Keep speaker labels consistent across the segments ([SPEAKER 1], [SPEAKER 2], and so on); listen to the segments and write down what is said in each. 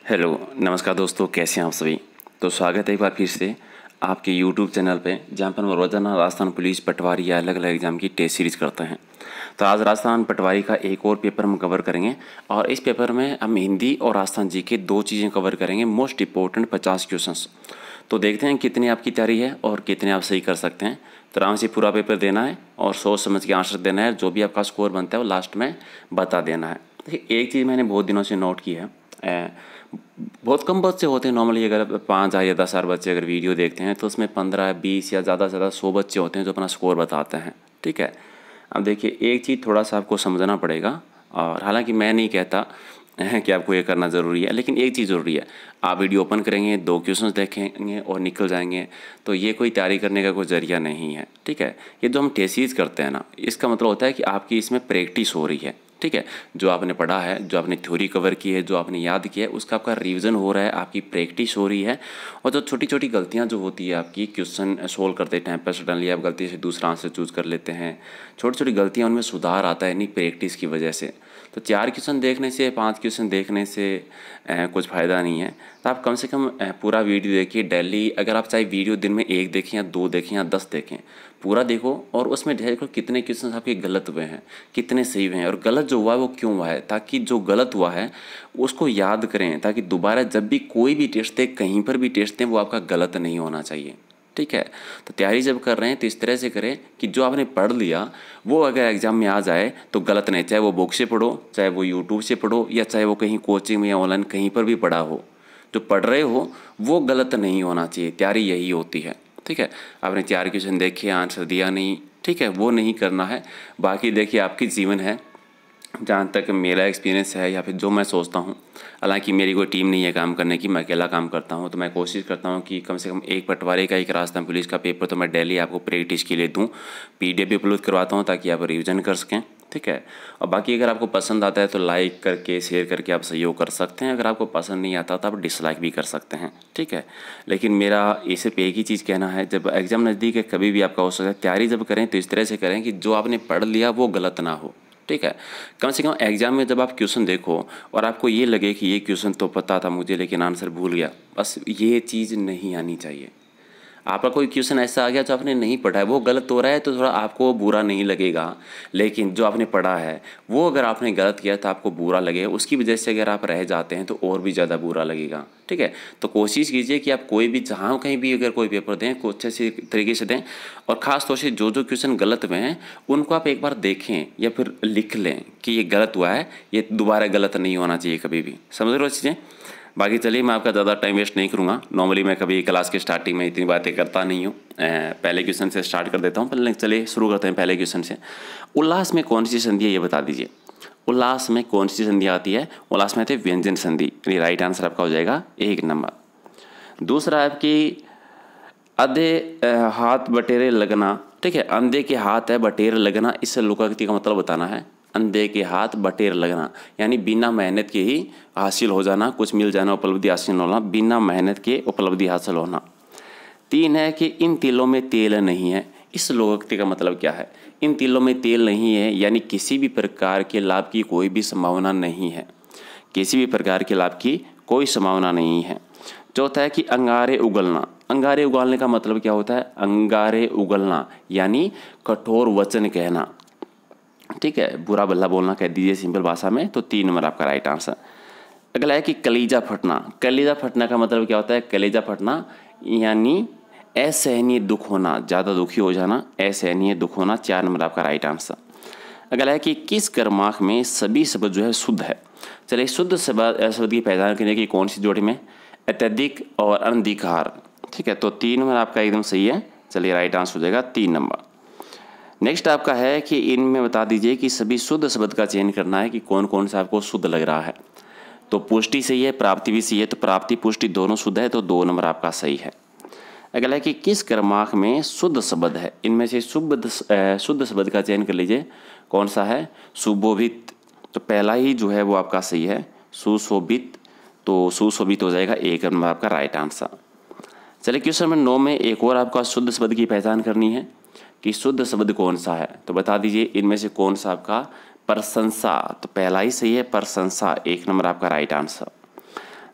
[SPEAKER 1] Hello नमस्कार दोस्तों, कैसे हैं आप सभी। तो स्वागत है एक बार फिर से आपके यूट्यूब चैनल पे, जहां पर हम रोजाना राजस्थान पुलिस पटवारी या अलग अलग एग्जाम की टेस्ट सीरीज करते हैं। तो आज राजस्थान पटवारी का एक और पेपर हम कवर करेंगे और इस पेपर में हम हिंदी और राजस्थान जी के दो चीज़ें कवर करेंगे, मोस्ट इंपॉर्टेंट 50 क्वेश्चंस। तो देखते हैं कितनी आपकी तैयारी है और कितने आप सही कर सकते हैं। तो आराम से पूरा पेपर देना है और सोच समझ के आंसर देना है। जो भी आपका स्कोर बनता है वो लास्ट में बता देना है। देखिए, एक चीज़ मैंने बहुत दिनों से नोट की है, बहुत कम बच्चे होते हैं नॉर्मली, अगर 5,000 या 10,000 बच्चे अगर वीडियो देखते हैं तो उसमें 15, 20 या ज़्यादा से ज़्यादा 100 बच्चे होते हैं जो अपना स्कोर बताते हैं। ठीक है, अब देखिए एक चीज़ थोड़ा सा आपको समझना पड़ेगा, और हालांकि मैं नहीं कहता कि आपको ये करना ज़रूरी है, लेकिन एक चीज़ ज़रूरी है। आप वीडियो ओपन करेंगे, 2 क्वेश्चंस देखेंगे और निकल जाएंगे, तो ये कोई तैयारी करने का कोई ज़रिया नहीं है। ठीक है, ये जो हम टेस्ट करते हैं ना, इसका मतलब होता है कि आपकी इसमें प्रैक्टिस हो रही है। ठीक है, जो आपने पढ़ा है, जो आपने थ्योरी कवर की है, जो आपने याद किया है, उसका आपका रिवीजन हो रहा है, आपकी प्रैक्टिस हो रही है। और जो छोटी छोटी गलतियां जो होती है आपकी क्वेश्चन सोल्व करते टाइम पर, सडनली आप गलती से दूसरा आंसर चूज कर लेते हैं, छोटी छोटी गलतियां, उनमें सुधार आता है नहीं प्रैक्टिस की वजह से। तो 4 क्वेश्चन देखने से, 5 क्वेश्चन देखने से कुछ फ़ायदा नहीं है। तो आप कम से कम पूरा वीडियो देखिए डेली। अगर आप चाहे वीडियो दिन में 1 देखें या 2 देखें या 10 देखें, पूरा देखो और उसमें देखो कितने क्वेश्चन आपके गलत हुए हैं, कितने सही हुए हैं, और गलत जो हुआ है वो क्यों हुआ है, ताकि जो गलत हुआ है उसको याद करें, ताकि दोबारा जब भी कोई भी टेस्ट दें, कहीं पर भी टेस्ट दें, वो आपका गलत नहीं होना चाहिए। ठीक है, तो तैयारी जब कर रहे हैं तो इस तरह से करें कि जो आपने पढ़ लिया वो अगर एग्जाम में आ जाए तो गलत नहीं, चाहे वो बुक से पढ़ो, चाहे वो यूट्यूब से पढ़ो, या चाहे वो कहीं कोचिंग में या ऑनलाइन कहीं पर भी पढ़ा हो, जो पढ़ रहे हो वो गलत नहीं होना चाहिए। तैयारी यही होती है। ठीक है, आपने 4 क्वेश्चन देखे, आंसर दिया नहीं, ठीक है, वो नहीं करना है। बाकी देखिए आपकी जीवन है, जहाँ तक मेरा एक्सपीरियंस है या फिर जो मैं सोचता हूँ, हालांकि मेरी कोई टीम नहीं है काम करने की, मैं अकेला काम करता हूँ, तो मैं कोशिश करता हूँ कि कम से कम एक पटवारी का, एक राजस्थान पुलिस का पेपर तो मैं डेली आपको प्रैक्टिस के लिए दूँ। PDF भी अपलोड करवाता हूँ ताकि आप रिविजन कर सकें। ठीक है, और बाकी अगर आपको पसंद आता है तो लाइक करके, शेयर करके आप सहयोग कर सकते हैं। अगर आपको पसंद नहीं आता तो आप डिसलाइक भी कर सकते हैं। ठीक है, लेकिन मेरा ये सिर्फ एक ही चीज़ कहना है, जब एग्ज़ाम नज़दीक है कभी भी आपका हो सकता है, तैयारी जब करें तो इस तरह से करें कि जो आपने पढ़ लिया वो गलत ना हो। ठीक है, कम से कम एग्जाम में जब आप क्वेश्चन देखो और आपको ये लगे कि ये क्वेश्चन तो पता था मुझे लेकिन आंसर भूल गया, बस ये चीज़ नहीं आनी चाहिए। आपका कोई क्वेश्चन ऐसा आ गया जो आपने नहीं पढ़ा है, वो गलत हो रहा है तो थोड़ा आपको बुरा नहीं लगेगा, लेकिन जो आपने पढ़ा है वो अगर आपने गलत किया तो आपको बुरा लगेगा। उसकी वजह से अगर आप रह जाते हैं तो और भी ज़्यादा बुरा लगेगा। ठीक है, तो कोशिश कीजिए कि आप कोई भी, जहाँ कहीं भी अगर कोई पेपर दें, को अच्छे से तरीके से दें, और ख़ास तौर से जो जो क्वेश्चन गलत हुए हैं उनको आप एक बार देखें या फिर लिख लें कि ये गलत हुआ है, ये दोबारा गलत नहीं होना चाहिए कभी भी। समझ रहे हो चीज़ें। बाकी चलिए, मैं आपका ज़्यादा टाइम वेस्ट नहीं करूँगा। नॉर्मली मैं कभी क्लास के स्टार्टिंग में इतनी बातें करता नहीं हूँ, पहले क्वेश्चन से स्टार्ट कर देता हूँ। पहले चलिए शुरू करते हैं पहले क्वेश्चन से। उल्लास में कौन सी संधि है ये बता दीजिए। उल्लास में कौन सी संधि आती है? उल्लास में आती है व्यंजन संधि, यानी राइट आंसर आपका हो जाएगा 1 नंबर। दूसरा आपकी अंधे हाथ बटेरे लगना। ठीक है, अंधे के हाथ है बटेर लगना, इससे लोकोक्ति का मतलब बताना है। अंधे के हाथ बटेर लगना यानी बिना मेहनत के ही हासिल हो जाना, कुछ मिल जाना, उपलब्धि हासिल होना, बिना मेहनत के उपलब्धि हासिल होना। 3 है कि इन तिलों में तेल नहीं है। इस लोकोक्ति का मतलब क्या है? इन तिलों में तेल नहीं है यानी किसी भी प्रकार के लाभ की कोई भी संभावना नहीं है, किसी भी प्रकार के लाभ की कोई संभावना नहीं है। चौथा है कि अंगारे उगलना। अंगारे उगलने का मतलब क्या होता है? अंगारे उगलना यानी कठोर वचन कहना। ठीक है, बुरा भला बोलना कह दीजिए सिंपल भाषा में। तो 3 नंबर आपका राइट आंसर। अगला है कि कलीजा फटना। कलीजा फटना का मतलब क्या होता है? कलीजा फटना यानी असहनीय दुख होना, ज़्यादा दुखी हो जाना, असहनीय दुख होना। 4 नंबर आपका राइट आंसर। अगला है कि किस क्रमांक में सभी शब्द जो है शुद्ध है। चलिए, शुद्ध शब्द की पहचान करने की कौन सी जोड़ी में? अत्यधिक और अनधिकार। ठीक है, तो 3 नंबर आपका एकदम सही है। चलिए, राइट आंसर हो जाएगा 3 नंबर। नेक्स्ट आपका है कि इनमें बता दीजिए कि सभी शुद्ध शब्द का चयन करना है कि कौन कौन सा आपको शुद्ध लग रहा है। तो पुष्टि सही है, प्राप्ति भी सही है, तो प्राप्ति पुष्टि दोनों शुद्ध है, तो 2 नंबर आपका सही है। अगला है कि किस क्रमांक में शुद्ध शब्द है। इनमें से शुद्ध शब्द का चयन कर लीजिए, कौन सा है? सुशोभित, तो पहला ही जो है वो आपका सही है, सुशोभित। तो सुशोभित हो जाएगा 1 नंबर आपका राइट आंसर। चलिए, क्वेश्चन नंबर 9 में एक और आपका शुद्ध शब्द की पहचान करनी है कि शुद्ध शब्द कौन सा है। तो बता दीजिए इनमें से कौन सा आपका? प्रशंसा, तो पहला ही सही है, प्रशंसा। 1 नंबर आपका राइट आंसर।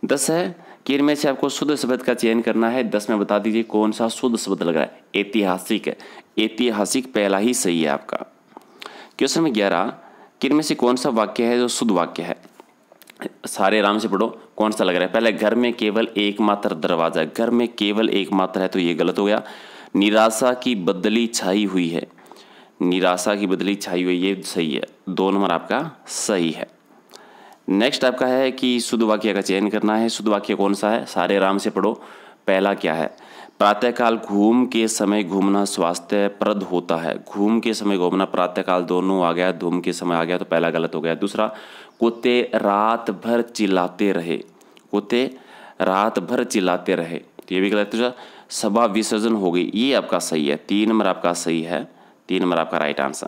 [SPEAKER 1] 10 है कि इनमें से आपको शुद्ध शब्द का चयन करना है। 10 में बता दीजिए कौन सा शुद्ध शब्द लग रहा है। ऐतिहासिक है, ऐतिहासिक पहला ही सही है आपका। क्वेश्चन में 11 कि इनमें से कौन सा वाक्य है जो शुद्ध वाक्य है। सारे आराम से पढ़ो कौन सा लग रहा है। पहले घर में केवल एकमात्र दरवाजा, घर में केवल एकमात्र है तो ये गलत हो गया। निराशा की बदली छाई हुई है, निराशा की बदली छाई हुई, ये सही है। 2 नंबर आपका सही है। नेक्स्ट आपका है कि शुद्ध वाक्य का चयन करना है। शुद्ध वाक्य कौन सा है, सारे आराम से पढ़ो। पहला क्या है, प्रातःकाल घूम के समय घूमना स्वास्थ्यप्रद होता है। घूम के समय घूमना, प्रातःकाल दोनों आ गया, धूम के समय आ गया तो पहला गलत हो गया। दूसरा, कुत्ते रात भर चिल्लाते रहे, कुत्ते रात भर चिल्लाते रहे तो ये भी गलत। दूसरा, सभा विसर्जन हो गई, ये आपका सही है। 3 नंबर आपका सही है, 3 नंबर आपका राइट आंसर।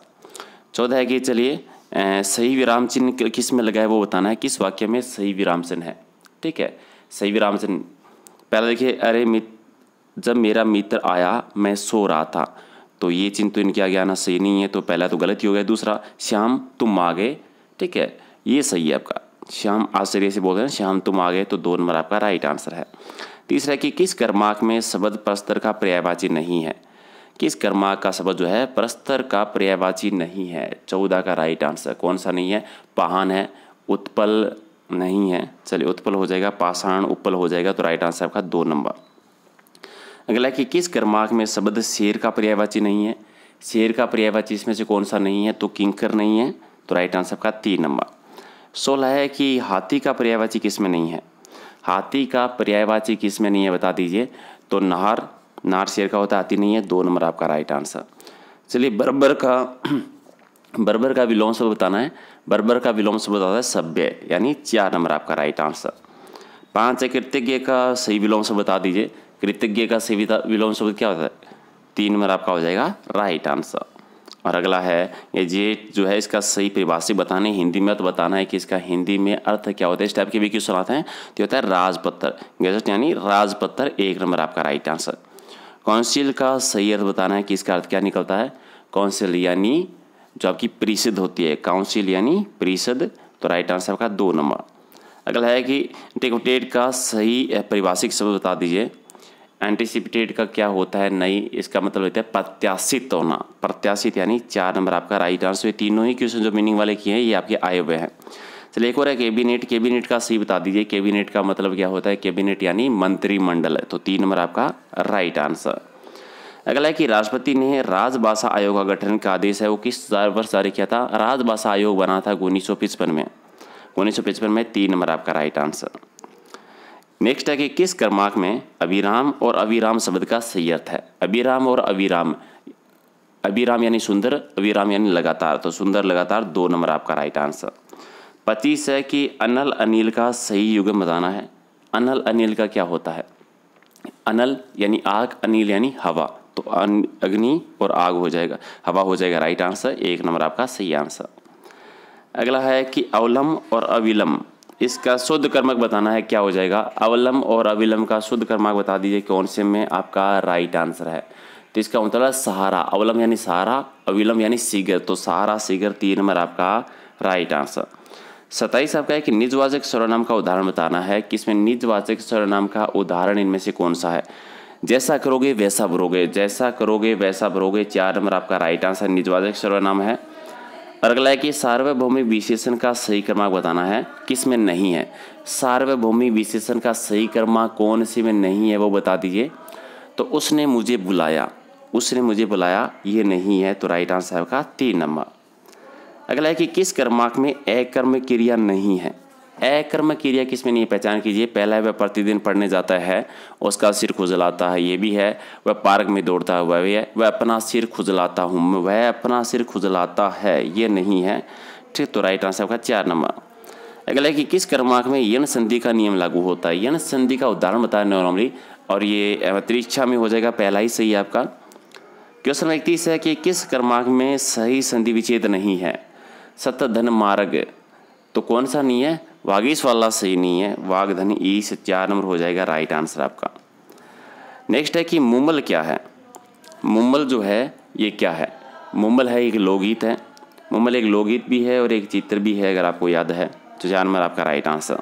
[SPEAKER 1] 14 है कि चलिए सही विराम चिन्ह किस में लगा है वो बताना है, किस वाक्य में सही विराम चिन्ह है। ठीक है, सही विराम चिन्ह पहला देखिए, अरे जब मेरा मित्र आया मैं सो रहा था, तो ये चिन्ह तो इनके आगे आना सही नहीं है, तो पहला तो गलत ही हो गया। दूसरा, श्याम तुम आ गए, ठीक है, ये सही है आपका। श्याम आश्चर्य से बोल रहे हैं, श्याम तुम आ गए, तो 2 नंबर आपका राइट आंसर है। तीसरा कि किस कर्माक में शब्द परस्तर का पर्यायवाची नहीं है। किस कर्माक का शब्द जो है परस्तर का पर्यायवाची नहीं है। 14 का राइट आंसर कौन सा नहीं है, पाहन है, उत्पल नहीं है, चलिए उत्पल हो जाएगा, पाषाण उपल हो जाएगा, तो राइट आंसर आपका 2 नंबर। अगला कि किस कर्माक में शब्द शेर का पर्यायवाची नहीं है। शेर का पर्यायवाची इसमें से कौन सा नहीं है, तो किंकर नहीं है, तो राइट आंसर आपका 3 नंबर। 16 है कि हाथी का पर्यायवाची किस में नहीं है। हाथी का पर्यायवाची किस में नहीं है बता दीजिए, तो नार, नार शेर का होता है, हाथी नहीं है, 2 नंबर आपका राइट आंसर। चलिए बर्बर का विलोम शब्द बताना है। बर्बर का विलोम शब्द होता है सभ्य, यानी 4 नंबर आपका राइट आंसर। 5 है कृतज्ञ का सही विलोम शब्द बता दीजिए। कृतज्ञ का सही विलोम शब्द क्या होता है, 3 नंबर आपका हो जाएगा राइट आंसर। और अगला है ये जेठ जो है इसका सही परिभाषित बताना है, हिंदी में तो बताना है कि इसका हिंदी में अर्थ क्या होता है। इस टाइप के भी क्वेश्चन आते हैं तो होता है राजपत्र, गैजेट यानी राजपत्र, 1 नंबर आपका राइट आंसर। काउंसिल का सही अर्थ बताना है कि इसका अर्थ क्या निकलता है। काउंसिल यानी जो आपकी परिषद होती है, काउंसिल यानी परिषद, तो राइट आंसर आपका 2 नंबर। अगला है कि एंटिसिपेटेड का सही परिभाषित शब्द बता दीजिए। एंटिसिपेटेड का क्या होता है, नहीं, इसका मतलब होता है प्रत्याशित होना, प्रत्याशित यानी 4 नंबर आपका राइट आंसर। ये तीनों ही क्वेश्चन जो मीनिंग वाले किए हैं ये आपके आए हुए हैं। चलिए एक और है कैबिनेट, कैबिनेट का सही बता दीजिए। कैबिनेट का मतलब क्या होता है, कैबिनेट यानी मंत्रिमंडल है, तो 3 नंबर आपका राइट आंसर। अगला है कि राष्ट्रपति ने राजभाषा आयोग का गठन का आदेश है वो किस वर्ष जारी किया था। राजभाषा आयोग बना था 1955 में, 1955 में, 3 नंबर आपका राइट आंसर। नेक्स्ट है कि किस कर्माक में अभिराम और अविराम शब्द का सही अर्थ है। अभिराम और अविराम, अभिराम यानी सुंदर, अविराम यानी लगातार, तो सुंदर लगातार, 2 नंबर आपका राइट आंसर। 25 है कि अनल अनिल का सही युग्म बताना है। अनल अनिल का क्या होता है, अनल यानी आग, अनिल यानी हवा, तो अग्नि और आग हो जाएगा, हवा हो जाएगा राइट आंसर, 1 नंबर आपका सही आंसर। अगला है कि अवलम और अविलम, इसका शुद्ध कर्मक बताना है, क्या हो जाएगा। अवलम और अविलम का शुद्ध कर्मक बता दीजिए कौन से में आपका राइट आंसर है। तो इसका मतलब सहारा, अवलम यानी सहारा, अविलम यानी शीघ्र, तो सहारा शीघ्र, 3 नंबर आपका राइट आंसर। 27 आपका है कि निजवाचक सर्वनाम का उदाहरण बताना है। किसमें निजवाचक सर्वनाम का उदाहरण इनमें से कौन सा है। जैसा करोगे वैसा भरोगे, जैसा करोगे वैसा भरोगे, 4 नंबर आपका राइट आंसर निजवाचक सर्वनाम है। और अगला है कि सार्वभौमिक विशेषण का सही क्रमांक बताना है, किस में नहीं है। सार्वभौमिक विशेषण का सही क्रमांक कौन सी में नहीं है वो बता दीजिए। तो उसने मुझे बुलाया, उसने मुझे बुलाया, ये नहीं है, तो राइट आंसर आपका 3 नंबर। अगला है कि किस कर्माक में अकर्म क्रिया नहीं है। अकर्म क्रिया किस में नहीं, पहचान कीजिए। पहला है वह प्रतिदिन पढ़ने जाता है, उसका सिर खुजलाता है, ये भी है। वह पार्क में दौड़ता हुआ भी है। वह अपना सिर खुजलाता हूँ, वह अपना सिर खुजलाता है, ये नहीं है, ठीक, तो राइट आंसर आपका 4 नंबर। अगला है कि किस कर्माक में यण संधि का नियम लागू होता है। यण संधि का उदाहरण बताया नॉर्मली, और ये परीक्षा में हो जाएगा, पहला ही सही है आपका। क्वेश्चन 31 है कि किस कर्माक में सही संधि विच्छेद नहीं है। सत धन मार्ग, तो कौन सा नहीं है, वागीश वाला सही नहीं है, वाग धन ई से 4 नंबर हो जाएगा राइट आंसर आपका। नेक्स्ट है कि मुम्मल क्या है। मुम्मल जो है ये क्या है, मुम्मल है एक लोकगीत है। मुम्मल एक लोकगीत भी है और एक चित्र भी है, अगर आपको याद है, तो 4 नंबर आपका राइट आंसर।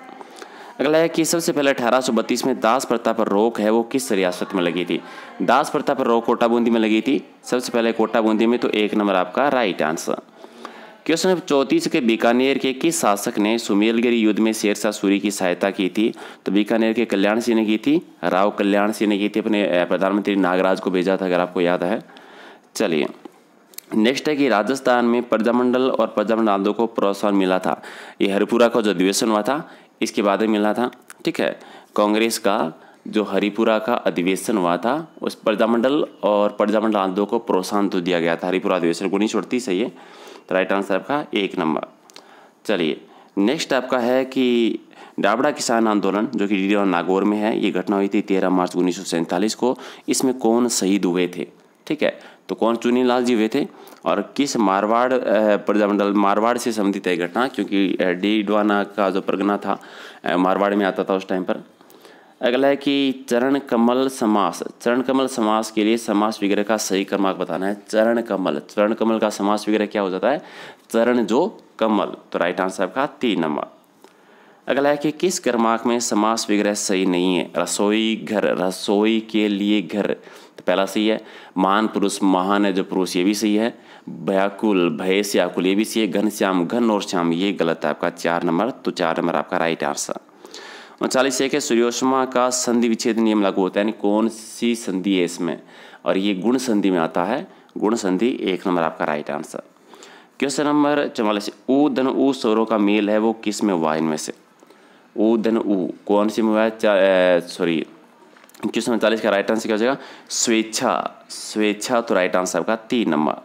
[SPEAKER 1] अगला है कि सबसे पहले 1832 में दास प्रथा पर रोक है वो किस रियासत में लगी थी। दास प्रथा पर रोक कोटा बूंदी में लगी थी, सबसे पहले कोटा बूंदी में, तो 1 नंबर आपका राइट आंसर। क्वेश्चन नंबर 34 के बीकानेर के किस शासक ने सुमेलगिरी युद्ध में शेरशाह सूरी की सहायता की थी। तो बीकानेर के कल्याण सिंह ने की थी, राव कल्याण सिंह ने की थी, अपने प्रधानमंत्री नागराज को भेजा था, अगर आपको याद है। चलिए नेक्स्ट है कि राजस्थान में प्रजामंडल और प्रजामंडल आंदोलन को प्रोत्साहन मिला था। ये हरिपुरा का जो अधिवेशन हुआ था इसके बाद में मिला था, ठीक है। कांग्रेस का जो हरिपुरा का अधिवेशन हुआ था उस प्रजामंडल और प्रजामंडल आंदोलन को प्रोत्साहन तो दिया गया था। हरिपुरा अधिवेशन 1938 सही है, तो राइट आंसर आपका 1 नंबर। चलिए नेक्स्ट आपका है कि डाबड़ा किसान आंदोलन जो कि डीडीओ नागौर में है, ये घटना हुई थी 13 मार्च 1947 को। इसमें कौन शहीद हुए थे, ठीक है। तो कौन, चुनीलाल जी हुए थे। और किस मारवाड़ प्रजामंडल, मारवाड़ से संबंधित है घटना, क्योंकि डीडवाना का जो परगना था मारवाड़ में आता था उस टाइम पर। अगला है कि चरण कमल समास, चरण कमल समास के लिए समास विग्रह का सही क्रमांक बताना है। चरण कमल का समास विग्रह क्या हो जाता है, चरण जो कमल, तो राइट आंसर आपका 3 नंबर। अगला है कि किस क्रमांक में समास विग्रह सही नहीं है। रसोई घर, रसोई के लिए घर, तो पहला सही है। महान पुरुष, महान है जो पुरुष, ये भी सही है। व्याकुल, भय से आकुल, ये भी सही है। घनश्याम, घन और श्याम, ये गलत है आपका 4 नंबर, तो 4 नंबर आपका राइट आंसर। 39 है सूर्योष्मा का संधि विच्छेद नियम लागू होता है, यानी कौन सी संधि है इसमें, और ये गुण संधि में आता है, गुण संधि 1 नंबर आपका राइट आंसर। क्वेश्चन नंबर 44, ऊ धन ऊ स्वरों का मेल है वो किस में हुआ, इनमें से ऊ धन ऊ कौन सी में हुआ है, सॉरी क्वेश्चन 45 का राइट आंसर क्या हो जाएगा, स्वेच्छा, स्वेच्छा, तो राइट आंसर आपका 3 नंबर।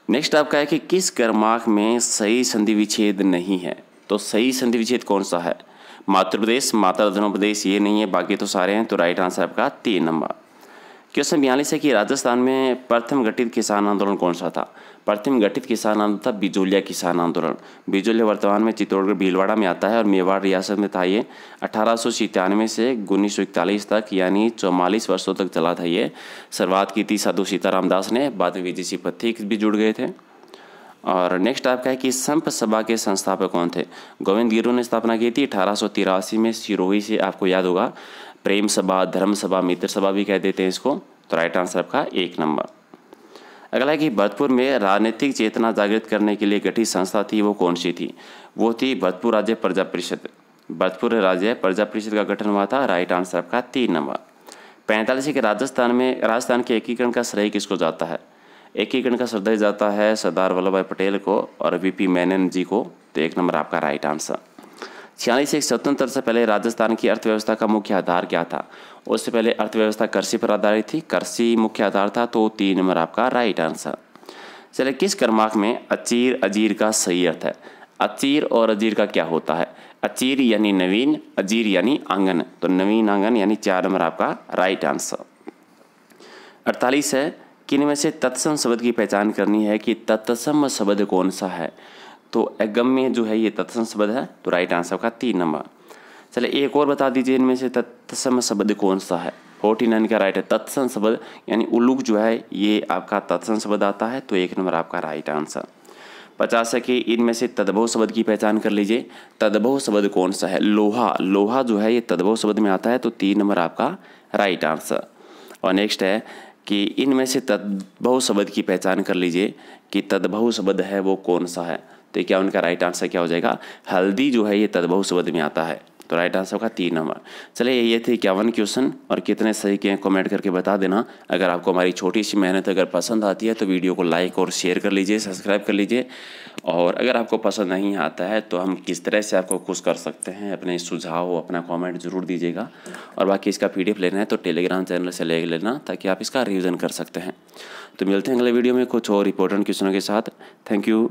[SPEAKER 1] नेक्स्ट आपका है कि किस क्रमांक में सही संधि विच्छेद नहीं है। तो सही संधि विच्छेद कौन सा है, मातृप्रदेश, माता धनोपदेश, ये नहीं है, बाकी तो सारे हैं, तो राइट आंसर आपका 3 नंबर। क्वेश्चन 42 है कि राजस्थान में प्रथम गठित किसान आंदोलन कौन सा था। प्रथम गठित किसान आंदोलन था बिजोलिया किसान आंदोलन। बिजोलिया वर्तमान में चित्तौड़गढ़ भीलवाड़ा में आता है और मेवाड़ रियासत में था। ये 1897 से 1941 तक यानी 44 वर्षों तक चला था। ये शुरुआत की थी साधु सीताराम दास ने, बाद में विजय सिंह पथिक भी जुड़ गए थे। और नेक्स्ट आपका है कि संप सभा के संस्थापक कौन थे। गोविंद गिरु ने स्थापना की थी 1883 में सिरोही से, आपको याद होगा। प्रेम सभा, धर्म सभा, मित्र सभा भी कह देते हैं इसको, तो राइट आंसर आपका 1 नंबर। अगला है कि भरतपुर में राजनीतिक चेतना जागृत करने के लिए गठित संस्था थी, वो कौन सी थी। वो थी भरतपुर राज्य प्रजा परिषद। भरतपुर राज्य प्रजा परिषद का गठन हुआ था, राइट आंसर आपका 3 नंबर। 45 के राजस्थान के एकीकरण का श्रेय किसको जाता है। एकीकरण का श्रेय जाता है सरदार वल्लभ भाई पटेल को और वीपी मेनन जी को, तो 1 नंबर आपका राइट आंसर। 46 स्वतंत्र से पहले राजस्थान की अर्थव्यवस्था का मुख्य आधार क्या था। उससे पहले अर्थव्यवस्था कृषि पर आधारित थी, कृषि मुख्य आधार था, तो 3 नंबर आपका राइट आंसर। चलिए किस क्रमांक में अचीर अजीर का सही अर्थ है। अचीर और अजीर का क्या होता है। अचीर यानी नवीन, अजीर यानी आंगन, तो नवीन आंगन यानी 4 नंबर आपका राइट आंसर। 48 है किन में से तत्सम शब्द की पहचान करनी है कि तत्सम शब्द कौन सा है। तो अगम्य जो है ये तत्सम शब्द है, तो राइट आंसर का 3 नंबर। चलिए एक और बता दीजिए इनमें से तत्सम शब्द कौन सा है। 49 का राइट है तत्सम शब्द, यानी उल्लूक जो है ये आपका तत्सम शब्द आता है, तो 1 नंबर आपका राइट आंसर। 50 है कि इनमें से तद्भव शब्द की पहचान कर लीजिए। तद्भव शब्द कौन सा है। लोहा, लोहा जो है ये तद्भव शब्द में आता है, तो 3 नंबर आपका राइट आंसर। और नेक्स्ट है कि इनमें से तद्भव शब्द की पहचान कर लीजिए कि तद्भव शब्द है वो कौन सा है। तो क्या उनका राइट आंसर क्या हो जाएगा, हल्दी जो है ये तद्भव शब्द में आता है, तो राइट आंसर का 3 नंबर। चलिए ये थे 51 क्वेश्चन और कितने सही के कमेंट करके बता देना। अगर आपको हमारी छोटी सी मेहनत अगर पसंद आती है तो वीडियो को लाइक और शेयर कर लीजिए, सब्सक्राइब कर लीजिए। और अगर आपको पसंद नहीं आता है तो हम किस तरह से आपको खुश कर सकते हैं, अपने सुझाव, अपना कमेंट जरूर दीजिएगा। और बाकी इसका PDF लेना है तो टेलीग्राम चैनल से ले लेना, ताकि आप इसका रिवीजन कर सकते हैं। तो मिलते हैं अगले वीडियो में कुछ और इंपॉर्टेंट क्वेश्चनों के साथ। Thank you.